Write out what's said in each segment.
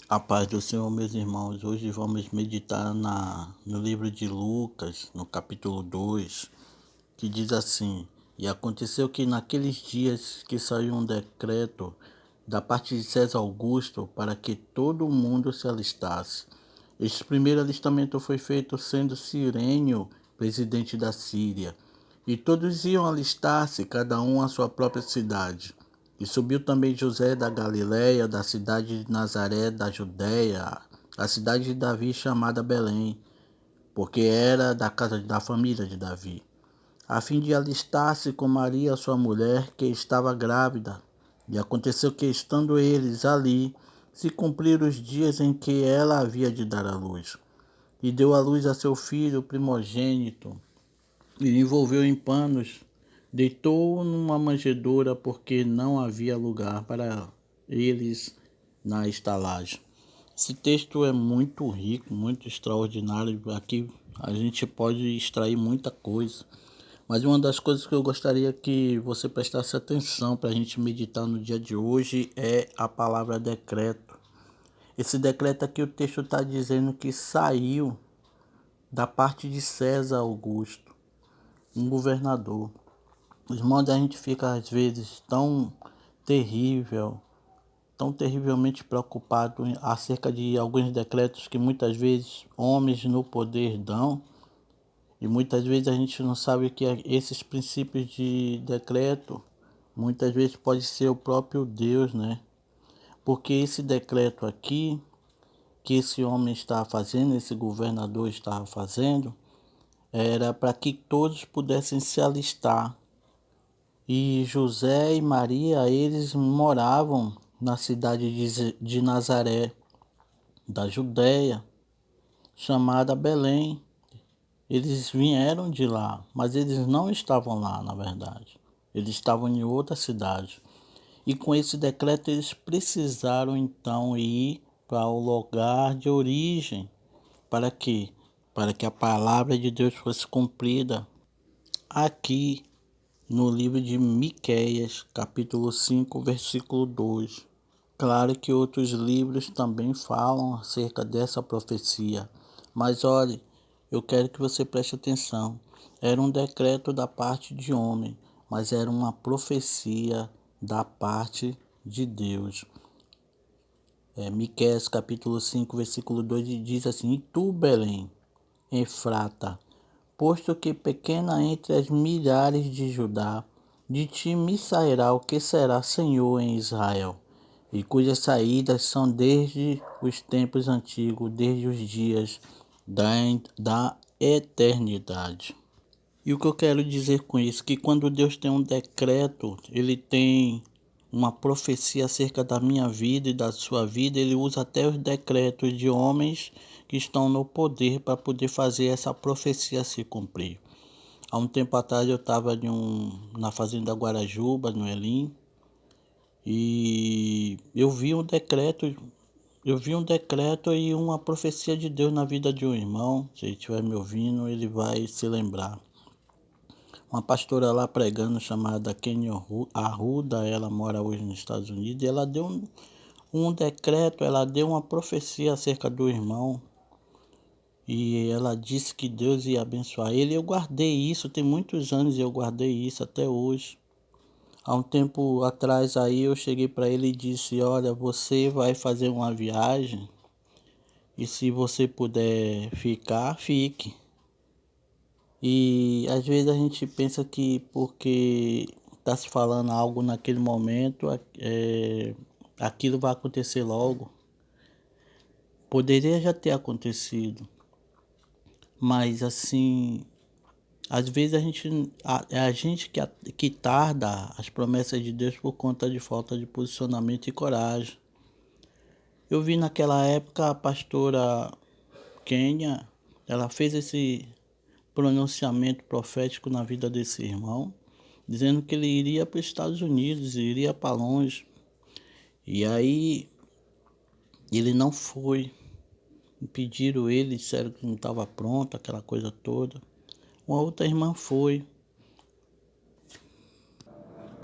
A paz do Senhor, meus irmãos. Hoje vamos meditar no livro de Lucas, no capítulo 2, que diz assim: E aconteceu que naqueles dias que saiu um decreto da parte de César Augusto para que todo o mundo se alistasse. Este primeiro alistamento foi feito sendo Cirênio presidente da Síria, e todos iam alistar-se, cada um à sua própria cidade. E subiu também José da Galiléia, da cidade de Nazaré, da Judéia, a cidade de Davi chamada Belém, porque era da casa da família de Davi, a fim de alistar-se com Maria, sua mulher, que estava grávida. E aconteceu que, estando eles ali, se cumpriram os dias em que ela havia de dar à luz. E deu à luz a seu filho primogênito, e envolveu em panos, deitou-o numa manjedoura, porque não havia lugar para eles na estalagem. Esse texto é muito rico, muito extraordinário. Aqui a gente pode extrair muita coisa. Mas uma das coisas que eu gostaria que você prestasse atenção para a gente meditar no dia de hoje é a palavra decreto. Esse decreto aqui, o texto está dizendo que saiu da parte de César Augusto, um governador. Os modos a gente fica às vezes tão terrivelmente preocupado acerca de alguns decretos que muitas vezes homens no poder dão, e muitas vezes a gente não sabe que esses princípios de decreto muitas vezes pode ser o próprio Deus, né? Porque esse decreto aqui que esse homem estava fazendo, esse governador estava fazendo, era para que todos pudessem se alistar. E José e Maria, eles moravam na cidade de Nazaré, da Judéia, chamada Belém. Eles vieram de lá, mas eles não estavam lá, na verdade. Eles estavam em outra cidade. E com esse decreto eles precisaram então ir para o lugar de origem. Para quê? Para que a palavra de Deus fosse cumprida aqui no livro de Miqueias, capítulo 5, versículo 2. Claro que outros livros também falam acerca dessa profecia, mas olhe, eu quero que você preste atenção. Era um decreto da parte de homem, mas era uma profecia da parte de Deus. Miqueias capítulo 5, versículo 2 diz assim: E tu, Belém, Efrata, posto que pequena entre as milhares de Judá, de ti me sairá o que será Senhor em Israel, e cujas saídas são desde os tempos antigos, desde os dias da eternidade. E o que eu quero dizer com isso? Que quando Deus tem um decreto, Ele tem uma profecia acerca da minha vida e da sua vida, Ele usa até os decretos de homens que estão no poder para poder fazer essa profecia se cumprir. Há um tempo atrás eu estava na fazenda Guarajuba, no Elim, e eu vi um decreto e uma profecia de Deus na vida de um irmão. Se ele estiver me ouvindo, ele vai se lembrar. Uma pastora lá pregando, chamada Kenya Arruda, ela mora hoje nos Estados Unidos, e ela deu um decreto, ela deu uma profecia acerca do irmão, e ela disse que Deus ia abençoar ele. Eu guardei isso, tem muitos anos e eu guardei isso até hoje. Há um tempo atrás aí eu cheguei para ele e disse: olha, você vai fazer uma viagem, e se você puder ficar, fique. E às vezes a gente pensa que porque está se falando algo naquele momento, aquilo vai acontecer logo. Poderia já ter acontecido, mas assim, às vezes a gente que tarda as promessas de Deus por conta de falta de posicionamento e coragem. Eu vi naquela época a pastora Kenya, ela fez esse pronunciamento profético na vida desse irmão, dizendo que ele iria para os Estados Unidos, iria para longe. E aí ele não foi. Impediram ele, disseram que não estava pronto, aquela coisa toda. Uma outra irmã foi.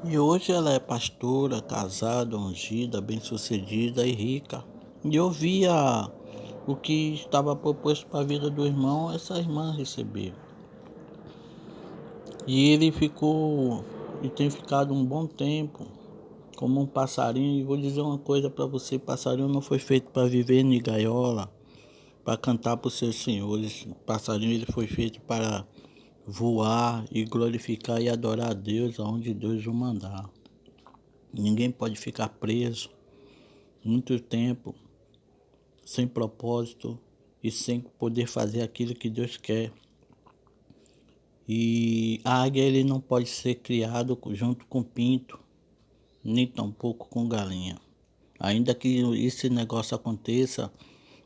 E hoje ela é pastora, casada, ungida, bem-sucedida e rica. E eu via o que estava proposto para a vida do irmão, essa irmã recebeu. E ele ficou, e tem ficado um bom tempo, como um passarinho. E vou dizer uma coisa para você: passarinho não foi feito para viver em gaiola, para cantar para os seus senhores. O passarinho ele foi feito para voar e glorificar e adorar a Deus aonde Deus o mandar. Ninguém pode ficar preso muito tempo sem propósito e sem poder fazer aquilo que Deus quer. E a águia ele não pode ser criado junto com pinto, nem tampouco com galinha. Ainda que esse negócio aconteça,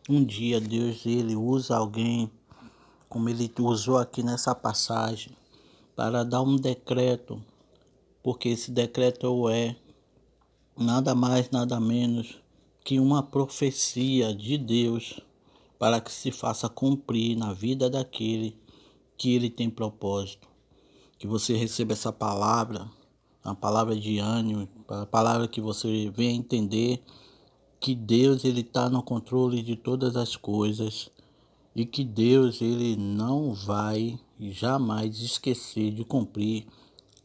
um dia Deus ele usa alguém, como ele usou aqui nessa passagem, para dar um decreto, porque esse decreto é nada mais, nada menos que uma profecia de Deus para que se faça cumprir na vida daquele que ele tem propósito. Que você receba essa palavra, a palavra de ânimo, a palavra que você venha entender que Deus ele está no controle de todas as coisas e que Deus ele não vai jamais esquecer de cumprir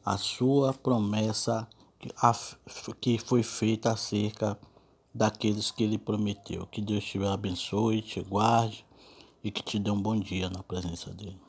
a sua promessa que foi feita acerca daqueles que ele prometeu. Que Deus te abençoe, te guarde e que te dê um bom dia na presença dele.